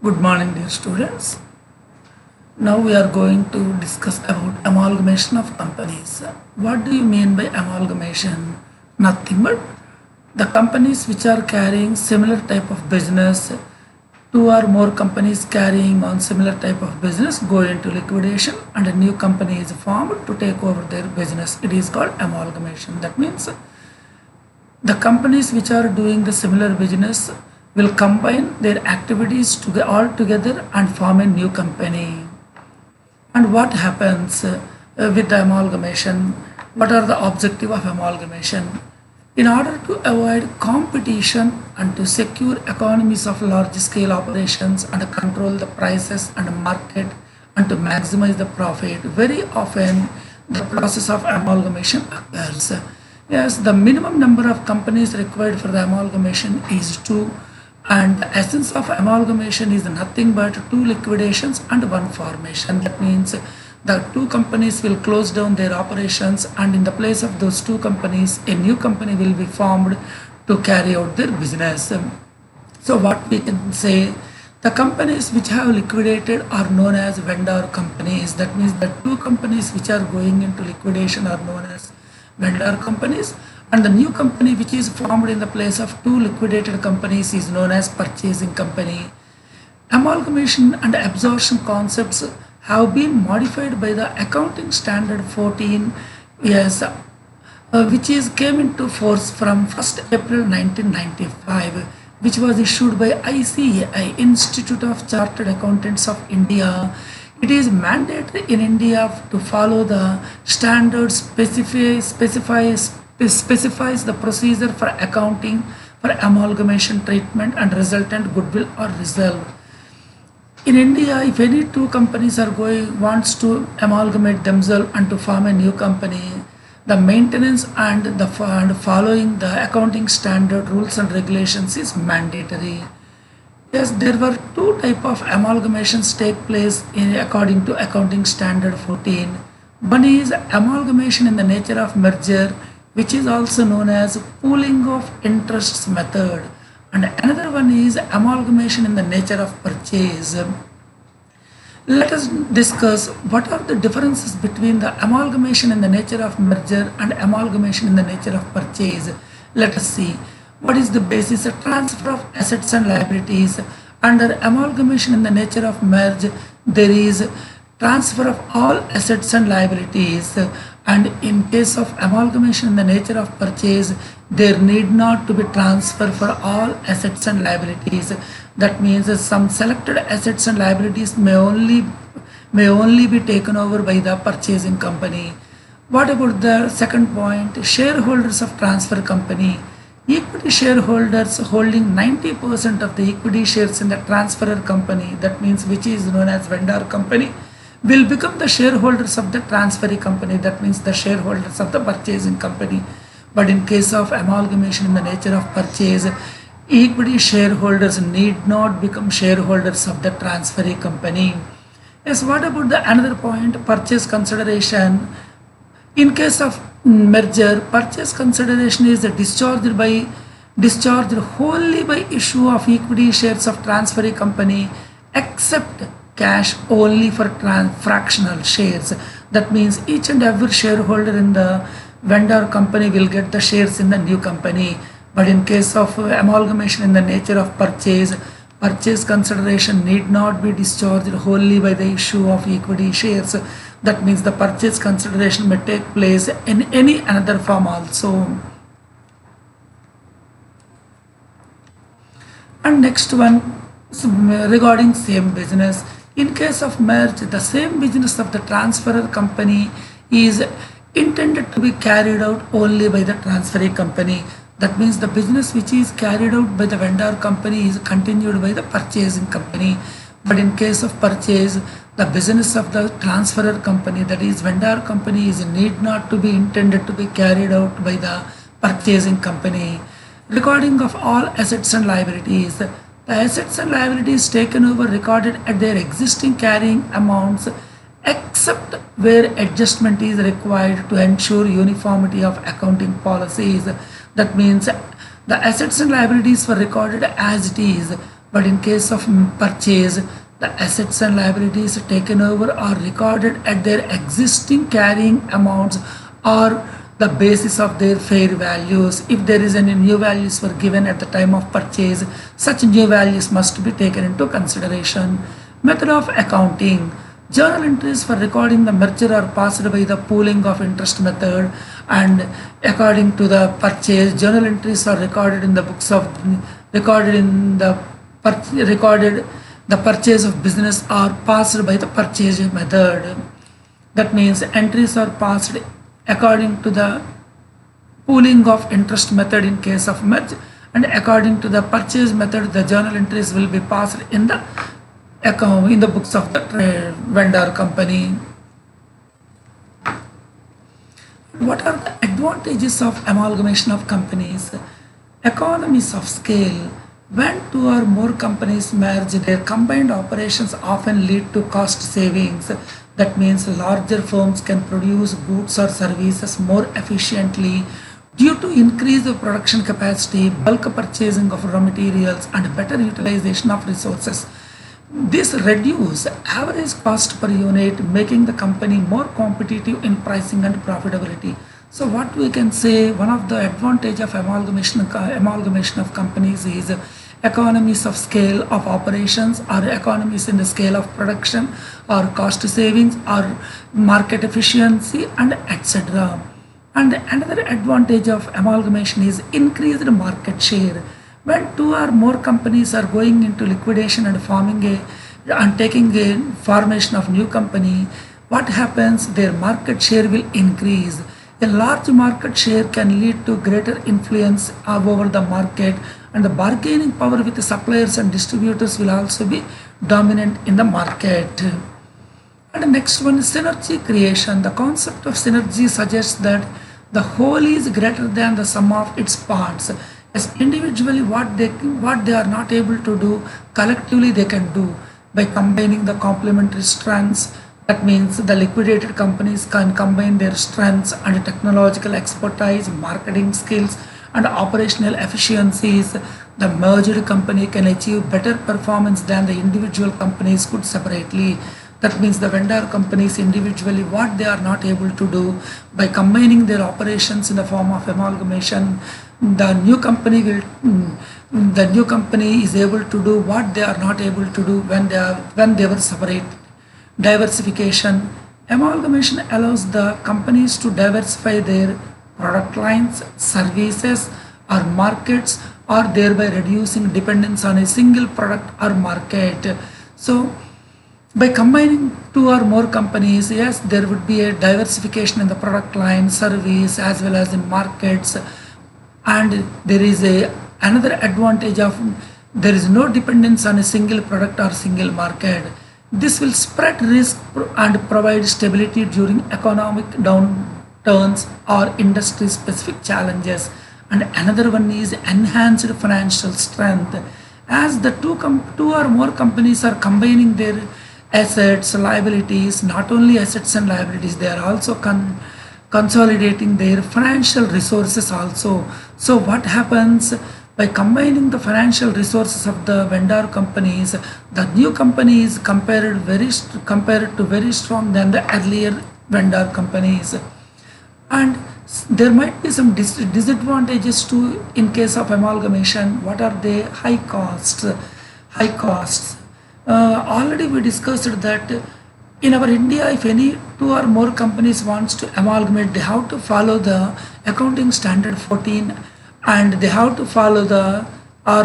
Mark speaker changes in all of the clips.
Speaker 1: Good morning, dear students. Now we are going to discuss about amalgamation of companies. What do you mean by amalgamation? Nothing but the companies which are carrying similar type of business, two or more companies carrying on similar type of business go into liquidation and a new company is formed to take over their business. It is called amalgamation. That means the companies which are doing the similar business will combine their activities all together and form a new company. And what happens with the amalgamation? What are the objective of amalgamation? In order to avoid competition and to secure economies of large scale operations and control the prices and market and to maximize the profit, very often the process of amalgamation occurs. Yes, the minimum number of companies required for the amalgamation is 2, and the essence of amalgamation is nothing but 2 liquidations and 1 formation. That means the 2 companies will close down their operations, and in the place of those 2 companies, a new company will be formed to carry out their business. So what we can say, the companies which have liquidated are known as vendor companies. That means the 2 companies which are going into liquidation are known as vendor companies, and the new company which is formed in the place of 2 liquidated companies is known as purchasing company. Amalgamation and absorption concepts have been modified by the accounting standard 14, yes, which came into force from 1st April 1995, which was issued by ICAI, Institute of Chartered Accountants of India. It is mandatory in India to follow the standards specifies the procedure for accounting for amalgamation treatment and resultant goodwill or reserve. In India, if any 2 companies are wants to amalgamate themselves and to form a new company, the maintenance and following the accounting standard rules and regulations is mandatory. Yes, there were 2 type of amalgamations take place according to accounting standard 14. One is amalgamation in the nature of merger, which is also known as pooling of interests method, and another one is amalgamation in the nature of purchase. Let us discuss what are the differences between the amalgamation in the nature of merger and amalgamation in the nature of purchase. Let us see. What is the basis? A transfer of assets and liabilities. Under amalgamation in the nature of merge, there is transfer of all assets and liabilities, and in case of amalgamation in the nature of purchase, there need not to be transfer for all assets and liabilities. That means some selected assets and liabilities may only be taken over by the purchasing company. What about the second point? Shareholders of transfer company. Equity shareholders holding 90% of the equity shares in the transferor company, that means which is known as vendor company, will become the shareholders of the transferee company, that means the shareholders of the purchasing company. But in case of amalgamation in the nature of purchase, equity shareholders need not become shareholders of the transferee company. Yes, what about the another point? Purchase consideration. In case of merger, purchase consideration is discharged wholly by issue of equity shares of transferee company, except cash only for fractional shares. That means each and every shareholder in the vendor company will get the shares in the new company. But in case of amalgamation in the nature of purchase consideration need not be discharged wholly by the issue of equity shares. That means the purchase consideration may take place in any another form also. And next one is regarding same business. In case of merge, the same business of the transferor company is intended to be carried out only by the transferee company. That means the business which is carried out by the vendor company is continued by the purchasing company. But in case of purchase, the business of the transferor company, that is vendor company, is need not to be intended to be carried out by the purchasing company. Recording of all assets and liabilities. The assets and liabilities taken over recorded at their existing carrying amounts, except where adjustment is required to ensure uniformity of accounting policies. That means the assets and liabilities were recorded as it is, But in case of purchase, the assets and liabilities taken over are recorded at their existing carrying amounts or the basis of their fair values. If there is any new values were given at the time of purchase, such new values must be taken into consideration. Method of accounting. Journal entries for recording the merger are passed by the pooling of interest method, and according to the purchase, journal entries are recorded in the books of recorded in the recorded the purchase of business are passed by the purchase method. That means entries are passed according to the pooling of interest method in case of merge, and according to the purchase method the journal entries will be passed in the account in the books of the vendor company. What are the advantages of amalgamation of companies? Economies of scale. When two or more companies merge, their combined operations often lead to cost savings. That means larger firms can produce goods or services more efficiently due to increased production capacity, bulk purchasing of raw materials, and better utilization of resources. This reduces average cost per unit, making the company more competitive in pricing and profitability. So what we can say, one of the advantage of amalgamation of companies is economies of scale of operations, or economies in the scale of production, or cost savings, or market efficiency, and etc. And another advantage of amalgamation is increased market share. When two or more companies are going into liquidation and taking a formation of new company, what happens? Their market share will increase. A large market share can lead to greater influence over the market, and the bargaining power with the suppliers and distributors will also be dominant in the market. And the next one is synergy creation. The concept of synergy suggests that the whole is greater than the sum of its parts. As individually what they are not able to do, collectively they can do by combining the complementary strengths. That means the liquidated companies can combine their strengths and technological expertise, marketing skills, and operational efficiencies. The merged company can achieve better performance than the individual companies could separately. That means the vendor companies individually what they are not able to do, by combining their operations in the form of amalgamation, the new company is able to do what they are not able to do when they were separate. Diversification. Amalgamation allows the companies to diversify their product lines, services, or markets, or thereby reducing dependence on a single product or market. So by combining two or more companies, yes, there would be a diversification in the product line, service, as well as in markets. And there is another advantage of there is no dependence on a single product or single market. This will spread risk and provide stability during economic downturns or industry specific challenges. And another one is enhanced financial strength. As the two or more companies are combining their assets, liabilities, not only assets and liabilities, they are also consolidating their financial resources also. So what happens? By combining the financial resources of the vendor companies, the new company is compared to very strong than the earlier vendor companies. And there might be some disadvantages too in case of amalgamation. What are they? High costs. Already we discussed that in our India, if any two or more companies wants to amalgamate, they have to follow the accounting standard 14, and they have to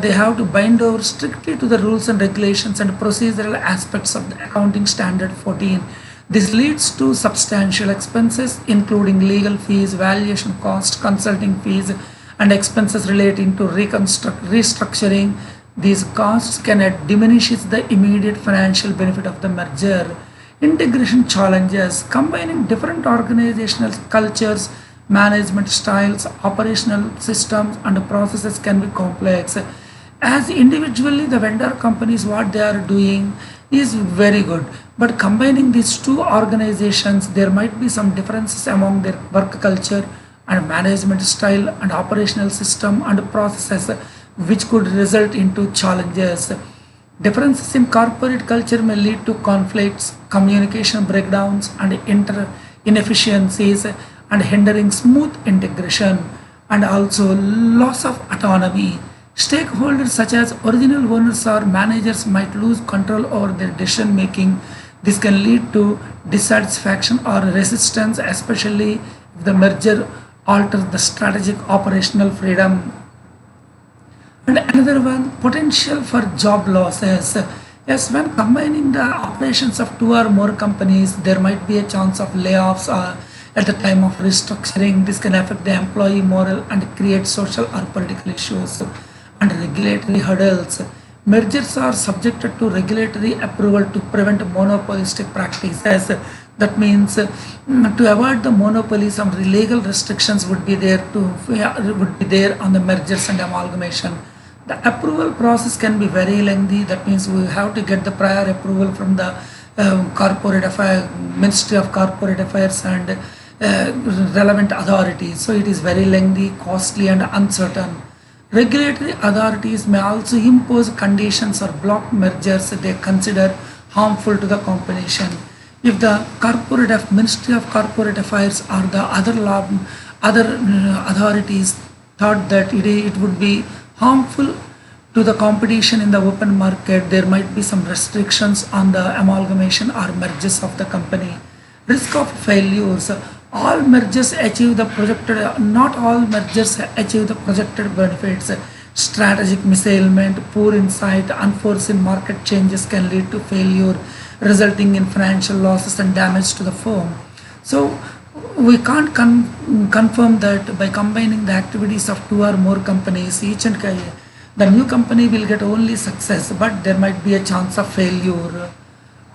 Speaker 1: they have to bind over strictly to the rules and regulations and procedural aspects of the accounting standard 14. This leads to substantial expenses, including legal fees, valuation cost, consulting fees, and expenses relating to restructuring. These costs can diminish the immediate financial benefit of the merger. Integration challenges. Combining different organizational cultures, management styles, operational systems, and processes can be complex. As individually, the vendor companies, what they are doing is very good. But combining these two organizations, there might be some differences among their work culture and management style and operational system and processes, which could result into challenges. Differences in corporate culture may lead to conflicts, communication breakdowns, and inefficiencies, and hindering smooth integration, and also loss of autonomy. Stakeholders such as original owners or managers might lose control over their decision making. This can lead to dissatisfaction or resistance, especially if the merger alters the strategic operational freedom. And another one, potential for job losses. Yes, when combining the operations of two or more companies, there might be a chance of layoffs at the time of restructuring. This can affect the employee morale and create social or political issues. And regulatory hurdles. Mergers are subjected to regulatory approval to prevent monopolistic practices. That means to avoid the monopoly, some legal restrictions would be there on the mergers and amalgamation. The approval process can be very lengthy. That means we have to get the prior approval from the corporate affair, Ministry of Corporate Affairs and relevant authorities. So it is very lengthy, costly, and uncertain. Regulatory authorities may also impose conditions or block mergers they consider harmful to the competition. If the Ministry of Corporate Affairs or the other authorities thought that it would be harmful to the competition in the open market, there might be some restrictions on the amalgamation or mergers of the company. Risk of failures. All mergers achieve the projected, not all mergers achieve the projected benefits. Strategic misalignment, poor insight, unforeseen market changes can lead to failure, resulting in financial losses and damage to the firm. So we can't confirm that by combining the activities of two or more companies, the new company will get only success, but there might be a chance of failure.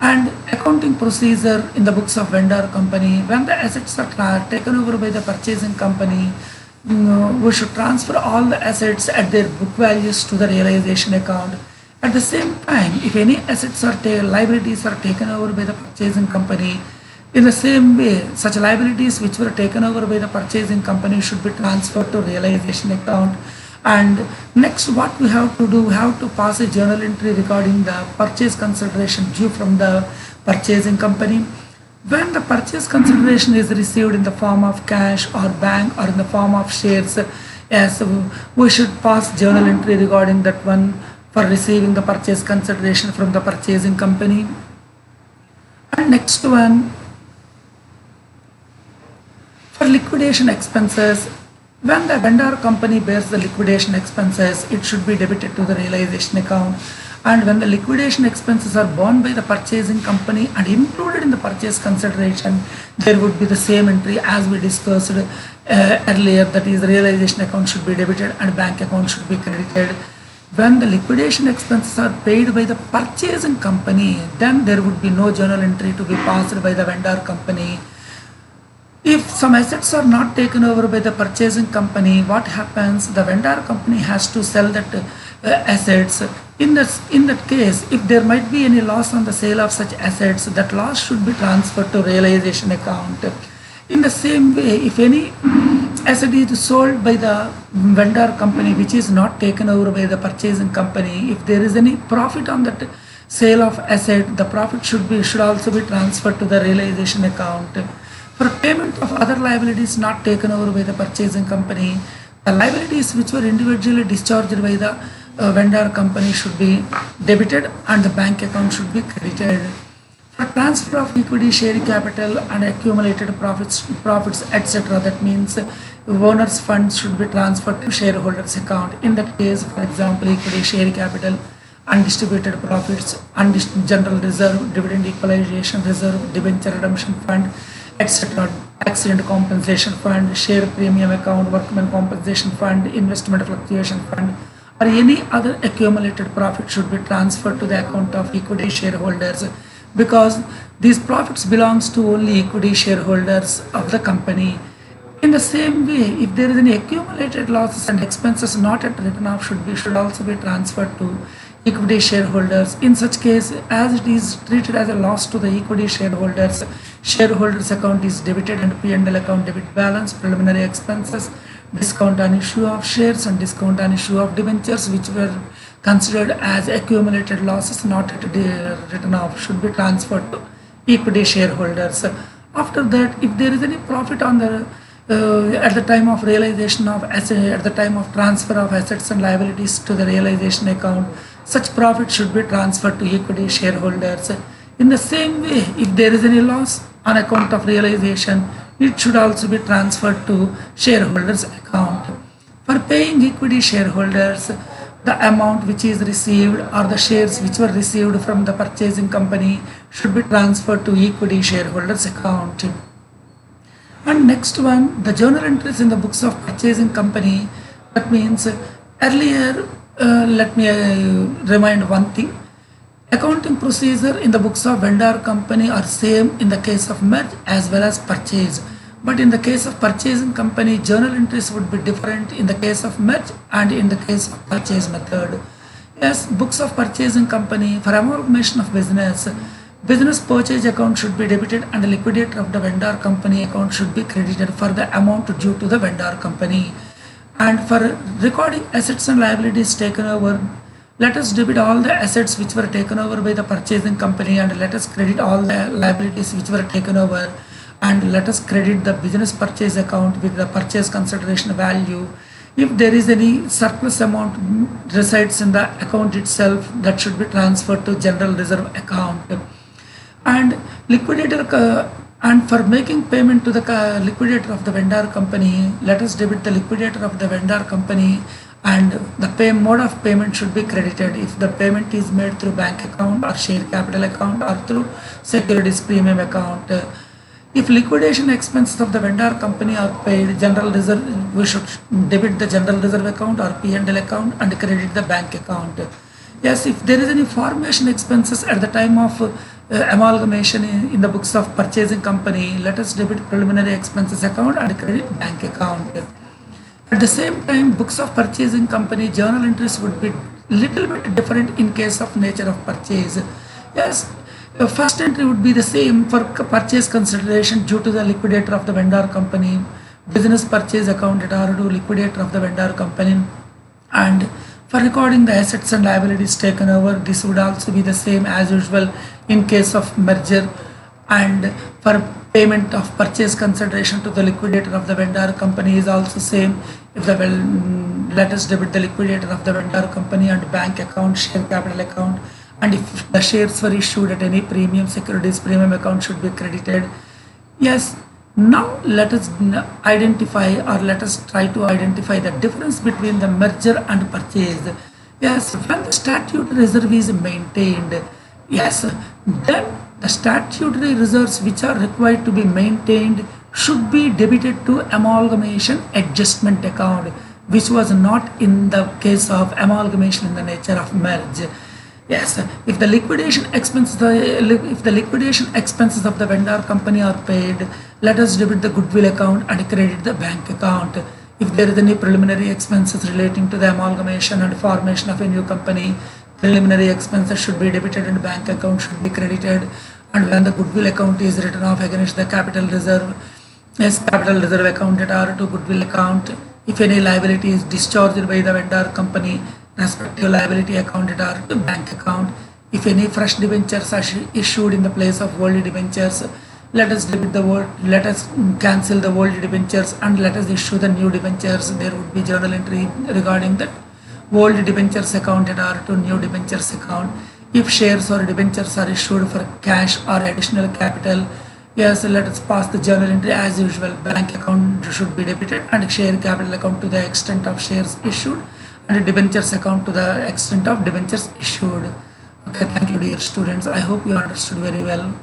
Speaker 1: And accounting procedure in the books of vendor company, when the assets are taken over by the purchasing company, we should transfer all the assets at their book values to the realization account. At the same time, if any liabilities are taken over by the purchasing company, in the same way, such liabilities which were taken over by the purchasing company should be transferred to realization account. And next, what we have to do, we have to pass a journal entry regarding the purchase consideration due from the purchasing company. When the purchase consideration is received in the form of cash or bank or in the form of shares, yes, we should pass journal entry regarding that one for receiving the purchase consideration from the purchasing company. And next one, for liquidation expenses, when the vendor company bears the liquidation expenses, it should be debited to the realization account. And when the liquidation expenses are borne by the purchasing company and included in the purchase consideration, there would be the same entry as we discussed earlier, that is, the realization account should be debited and bank account should be credited. When the liquidation expenses are paid by the purchasing company, then there would be no journal entry to be passed by the vendor company. If some assets are not taken over by the purchasing company, what happens? The vendor company has to sell that assets. In that case, if there might be any loss on the sale of such assets, that loss should be transferred to realization account. In the same way, if any asset is sold by the vendor company which is not taken over by the purchasing company, if there is any profit on that sale of asset, the profit should also be transferred to the realization account. For payment of other liabilities not taken over by the purchasing company, the liabilities which were individually discharged by the vendor company should be debited and the bank account should be credited. For transfer of equity, share capital and accumulated profits, etc., that means owner's funds should be transferred to shareholders account. In that case, for example, equity, share capital, undistributed profits, general reserve, dividend equalization reserve, debenture redemption fund, etc., accident compensation fund, share premium account, workman compensation fund, investment fluctuation fund, or any other accumulated profit should be transferred to the account of equity shareholders, because these profits belongs to only equity shareholders of the company. In the same way, if there is any accumulated losses and expenses not yet written off should also be transferred to equity shareholders. In such case, as it is treated as a loss to the equity shareholders, shareholders account is debited and P&L account debit balance, preliminary expenses, discount on issue of shares and discount on issue of debentures which were considered as accumulated losses not yet written off should be transferred to equity shareholders. After that, if there is any profit on the at the time of realization of at the time of transfer of assets and liabilities to the realization account, such profit should be transferred to equity shareholders. In the same way, if there is any loss on account of realization, it should also be transferred to shareholders account. For paying equity shareholders, the amount which is received or the shares which were received from the purchasing company should be transferred to equity shareholders account. And next one, the journal entries in the books of purchasing company. That means earlier, let me remind one thing. Accounting procedure in the books of vendor company are same in the case of merge as well as purchase. But in the case of purchasing company, journal entries would be different in the case of merge and in the case of purchase method. Yes, books of purchasing company for amalgamation of business. Business purchase account should be debited and the liquidator of the vendor company account should be credited for the amount due to the vendor company. And for recording assets and liabilities taken over, let us debit all the assets which were taken over by the purchasing company and let us credit all the liabilities which were taken over, and let us credit the business purchase account with the purchase consideration value. If there is any surplus amount resides in the account itself, that should be transferred to general reserve account. And liquidator and for making payment to the liquidator of the vendor company, let us debit the liquidator of the vendor company and the mode of payment should be credited if the payment is made through bank account or share capital account or through securities premium account. If liquidation expenses of the vendor company are paid, general reserve, we should debit the general reserve account or P&L account and credit the bank account. Yes, if there is any formation expenses at the time of amalgamation in the books of purchasing company, let us debit preliminary expenses account and credit bank account. At the same time, books of purchasing company journal entries would be little bit different in case of nature of purchase. Yes, the first entry would be the same for purchase consideration due to the liquidator of the vendor company, business purchase account at R2 liquidator of the vendor company, and for recording the assets and liabilities taken over, this would also be the same as usual in case of merger. And for payment of purchase consideration to the liquidator of the vendor company is also same. If the let us debit the liquidator of the vendor company and bank account, share capital account, and if the shares were issued at any premium, securities premium account should be credited. Yes. Now let us identify or let us try to identify the difference between the merger and purchase. Yes, when the statutory reserve is maintained, yes, then the statutory reserves which are required to be maintained should be debited to amalgamation adjustment account, which was not in the case of amalgamation in the nature of merge. Yes, if the liquidation expenses of the vendor company are paid, let us debit the goodwill account and credit the bank account. If there is any preliminary expenses relating to the amalgamation and formation of a new company, preliminary expenses should be debited and bank account should be credited. And when the goodwill account is written off against the capital reserve, yes, capital reserve account at R2 goodwill account. If any liability is discharged by the vendor company, respective liability account at R2 bank account. If any fresh debentures are issued in the place of old debentures, let us cancel the old debentures and let us issue the new debentures. There would be journal entry regarding that old debentures account at R2 new debentures account. If shares or debentures are issued for cash or additional capital, yes, let us pass the journal entry as usual. Bank account should be debited and share capital account to the extent of shares issued, and debentures account to the extent of debentures issued. Okay, thank you dear students. I hope you understood very well.